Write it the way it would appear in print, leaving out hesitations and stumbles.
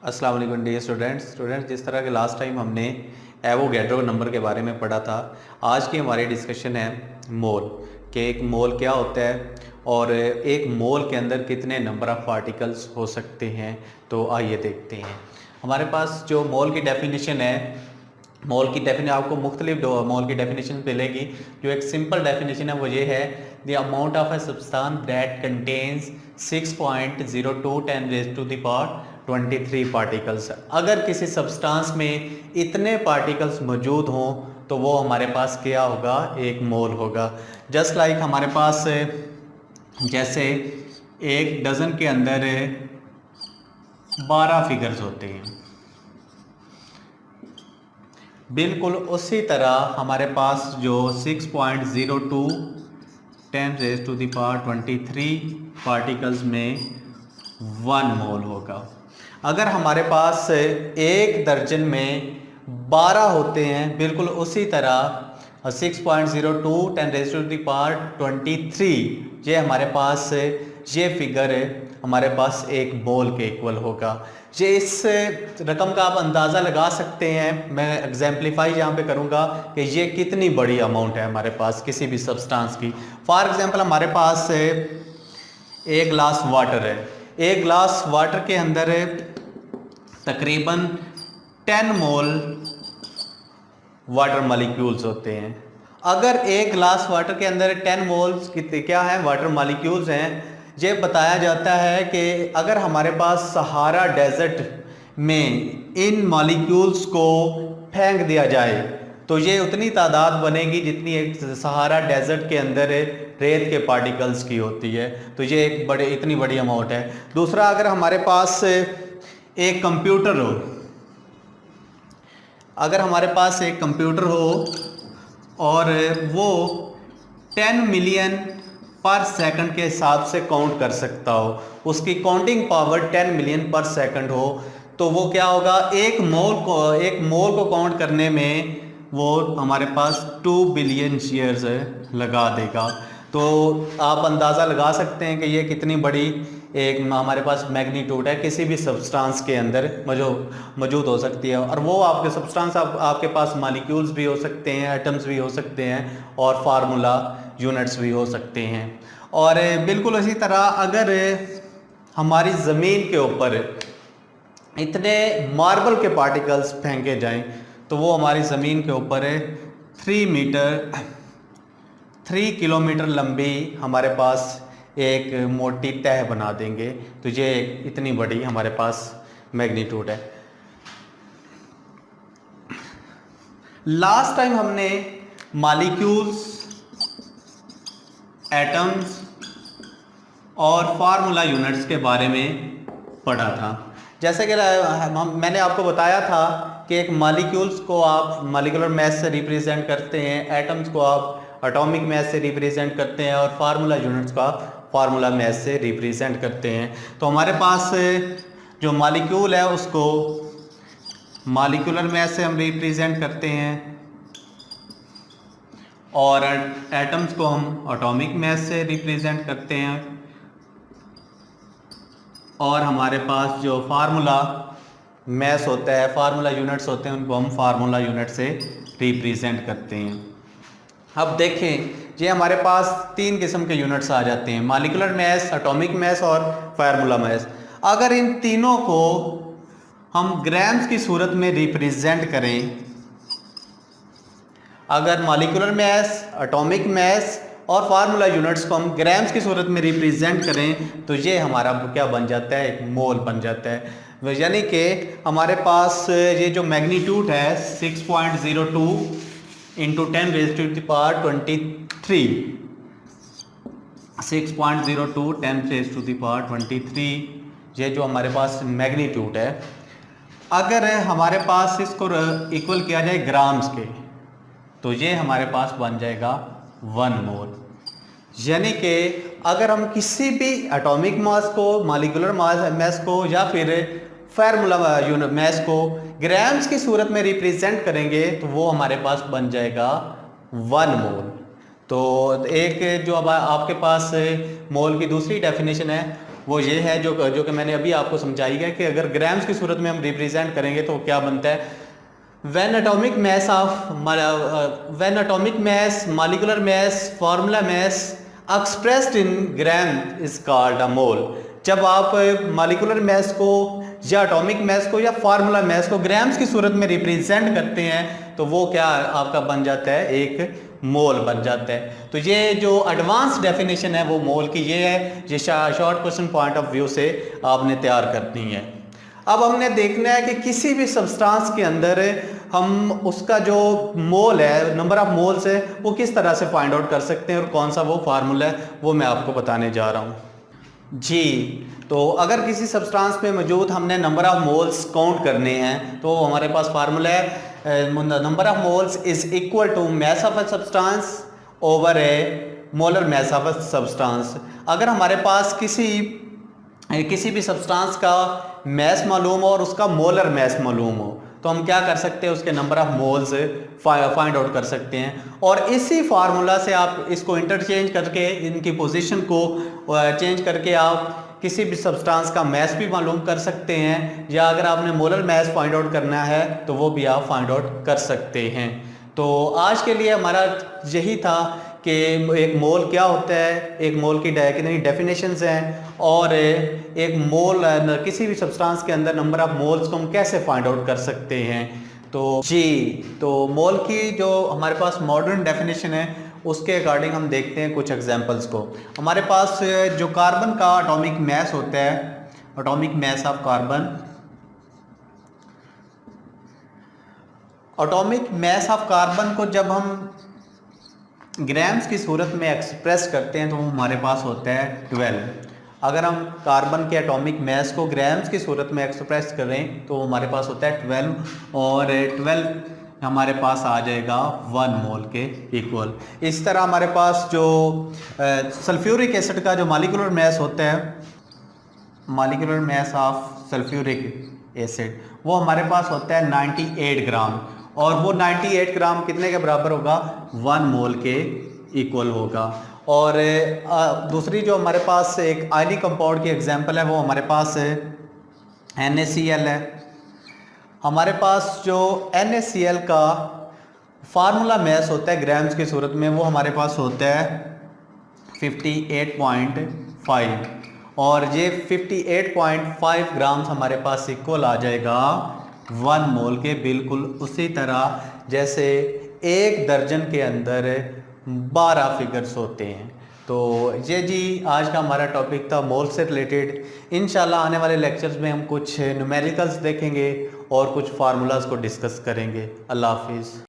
अस्सलाम वालेकुम dear students जिस तरह के लास्ट टाइम हमने एवोगैड्रो नंबर के बारे में पढ़ा था, आज की हमारी डिस्कशन है मोल कि एक मोल क्या होता है और एक मोल के अंदर कितने नंबर ऑफ़ पार्टिकल्स हो सकते हैं। तो आइए देखते हैं। हमारे पास जो मोल की डेफिनेशन है, मोल की डेफिनेशन आपको मुख्तलिफ मोल की डेफिनेशन मिलेगी। जो एक सिंपल डेफिनेशन है वो ये है, the amount of a substance that contains 6.02 10 raise to the power 23 particles. अगर किसी सब्सटेंस में इतने पार्टिकल्स मौजूद हों तो वो हमारे पास क्या होगा, एक मोल होगा। जस्ट लाइक हमारे पास जैसे एक डज़न के अंदर 12 फिगर्स होते हैं, बिल्कुल उसी तरह हमारे पास जो 6.02 10 raise to the power 23 particles में 1 मोल होगा। अगर हमारे पास एक दर्जन में 12 होते हैं, बिल्कुल उसी तरह 6.02 10 रेज़ टू द पावर 23 ये हमारे पास ये फिगर हमारे पास एक मोल के इक्वल होगा। ये इस रकम का आप अंदाज़ा लगा सकते हैं। मैं एग्जाम्पलीफाई यहाँ पे करूँगा कि ये कितनी बड़ी अमाउंट है हमारे पास किसी भी सब्सटेंस की। फॉर एग्जांपल हमारे पास एक ग्लास वाटर है। एक ग्लास वाटर के अंदर तकरीबन 10 मोल वाटर मॉलिक्यूल्स होते हैं। अगर एक ग्लास वाटर के अंदर 10 मोल्स कितने क्या है, वाटर मॉलिक्यूल्स हैं। ये बताया जाता है कि अगर हमारे पास सहारा डेजर्ट में इन मॉलिक्यूल्स को फेंक दिया जाए तो ये उतनी तादाद बनेगी जितनी एक सहारा डेजर्ट के अंदर रेत के पार्टिकल्स की होती है। तो ये एक इतनी बड़ी अमाउंट है। दूसरा, अगर हमारे पास एक कंप्यूटर हो, अगर हमारे पास एक कंप्यूटर हो और वो 10 मिलियन पर सेकंड के हिसाब से काउंट कर सकता हो, उसकी काउंटिंग पावर 10 मिलियन पर सेकंड हो, तो वो क्या होगा, एक मोल को काउंट करने में वो हमारे पास 2 बिलियन ईयर्स लगा देगा। तो आप अंदाज़ा लगा सकते हैं कि ये कितनी बड़ी एक हमारे पास मैग्नीट्यूड है किसी भी सब्सटेंस के अंदर मौजूद हो सकती है। और वो आपके सब्सटेंस आपके पास मॉलिक्यूल्स भी हो सकते हैं, एटम्स भी हो सकते हैं और फार्मूला यूनिट्स भी हो सकते हैं। और बिल्कुल इसी तरह अगर हमारी ज़मीन के ऊपर इतने मार्बल के पार्टिकल्स फेंके जाएं तो वो हमारी ज़मीन के ऊपर 3 किलोमीटर लंबी हमारे पास एक मोटी तह बना देंगे। तो ये इतनी बड़ी हमारे पास मैग्नीट्यूड है। लास्ट टाइम हमने मॉलिक्यूल्स, एटम्स और फार्मूला यूनिट्स के बारे में पढ़ा था। जैसे कि मैंने आपको बताया था कि एक मॉलिक्यूल्स को आप मॉलिक्यूलर मास से रिप्रेजेंट करते हैं, एटम्स को आप एटॉमिक मास से रिप्रेजेंट करते हैं और फार्मूला यूनिट्स को आप फार्मूला मास से रिप्रेजेंट करते हैं। तो हमारे पास जो मॉलिक्यूल है उसको मॉलिक्यूलर मास से हम रिप्रेजेंट करते हैं और एटम्स को हम एटॉमिक मास से रिप्रेजेंट करते हैं और हमारे पास जो फार्मूला मास होता है, फार्मूला यूनिट्स होते हैं, उनको हम फार्मूला यूनिट से रिप्रेजेंट करते हैं। अब देखें, ये हमारे पास 3 किस्म के यूनिट्स आ जाते हैं, मॉलिक्यूलर मास, एटॉमिक मास और फार्मूला मास। अगर इन तीनों को हम ग्राम्स की सूरत में रिप्रेजेंट करें, अगर मॉलिक्यूलर मास, एटॉमिक मास और फार्मूला यूनिट्स को हम ग्राम्स की सूरत में रिप्रेजेंट करें तो ये हमारा क्या बन जाता है, एक मोल बन जाता है। यानी कि हमारे पास ये जो मैग्नीट्यूड है 6.02 into 10 raise to the power 23, 6.02 10 raise to the power 23, ये जो हमारे पास मैग्नीट्यूड है, अगर हमारे पास इसको इक्वल किया जाए ग्राम्स के तो ये हमारे पास बन जाएगा 1 मोल। यानी कि अगर हम किसी भी एटॉमिक मास को, मॉलिक्यूलर मास को या फिर फार्मूला मास को ग्राम्स की सूरत में रिप्रेजेंट करेंगे तो वो हमारे पास बन जाएगा 1 मोल। तो एक जो अब आपके पास मोल की दूसरी डेफिनेशन है वो ये है जो कि मैंने अभी आपको समझाई है कि अगर ग्राम्स की सूरत में हम रिप्रेजेंट करेंगे तो क्या बनता है, when atomic mass, molecular mass, formula mass expressed in gram is called a mole। जब आप मॉलिकुलर मैस को या एटॉमिक मैस को या फार्मूला मैस को ग्राम्स की सूरत में रिप्रेजेंट करते हैं तो वो क्या आपका बन जाता है, एक मोल बन जाता है। तो ये जो एडवांस डेफिनेशन है वो मोल की ये है, ये short question point of view से आपने तैयार करनी है। अब हमने देखना है कि किसी भी सब्सटेंस के अंदर हम उसका जो मोल है, नंबर ऑफ मोल्स है, वो किस तरह से फाइंड आउट कर सकते हैं और कौन सा वो फार्मूला है वो मैं आपको बताने जा रहा हूँ जी। तो अगर किसी सब्सटेंस में मौजूद हमने नंबर ऑफ मोल्स काउंट करने हैं तो हमारे पास फार्मूला है, number of moles is equal to mass of a substance over a molar mass of a substance. अगर हमारे पास किसी भी सब्सटेंस का मास मालूम हो और उसका मोलर मास मालूम हो तो हम क्या कर सकते हैं, उसके number of moles find out कर सकते हैं। और इसी फार्मूला से आप इसको इंटरचेंज करके इनकी पोजीशन को चेंज करके आप किसी भी सब्सटेंस का मास भी मालूम कर सकते हैं, या अगर आपने मोलर मास फाइंड आउट करना है तो वो भी आप फाइंड आउट कर सकते हैं। तो आज के लिए हमारा यही था कि एक मोल क्या होता है, एक मोल की कितनी डेफिनेशंस हैं, और एक मोल किसी भी सब्सटेंस के अंदर नंबर ऑफ मोल्स को हम कैसे फाइंड आउट कर सकते हैं। तो जी, तो मोल की जो हमारे पास मॉडर्न डेफिनेशन है उसके अकॉर्डिंग हम देखते हैं कुछ एग्जांपल्स को। हमारे पास जो कार्बन का एटॉमिक मास होता है, atomic mass of carbon, atomic mass of carbon को जब हम ग्राम्स की सूरत में एक्सप्रेस करते हैं तो वो हमारे पास होता है 12। अगर हम कार्बन के एटॉमिक मास को ग्राम्स की सूरत में एक्सप्रेस करें तो हमारे पास होता है 12, और 12 हमारे पास आ जाएगा 1 मोल के इक्वल। इस तरह हमारे पास जो सल्फ्यूरिक एसिड का जो मॉलिक्यूलर मास होता है, molecular mass of sulphuric acid, वो हमारे पास होता है 98 ग्राम, और वो 98 ग्राम कितने के बराबर होगा, 1 मोल के इक्वल होगा। और दूसरी जो हमारे पास एक आयनिक कंपाउंड की एग्जांपल है वो हमारे पास NaCl है। हमारे पास जो NaCl का फार्मूला मास होता है ग्राम्स की सूरत में वो हमारे पास होता है 58.5, और ये 58.5 ग्राम्स हमारे पास इक्वल आ जाएगा 1 मोल के, बिल्कुल उसी तरह जैसे 1 दर्जन के अंदर 12 फिगर्स होते हैं। तो ये जी आज का हमारा टॉपिक था मोल से रिलेटेड। इंशाल्लाह आने वाले लेक्चर्स में हम कुछ न्यूमेरिकल्स देखेंगे और कुछ फार्मूलाज को डिस्कस करेंगे। अल्लाह हाफिज़।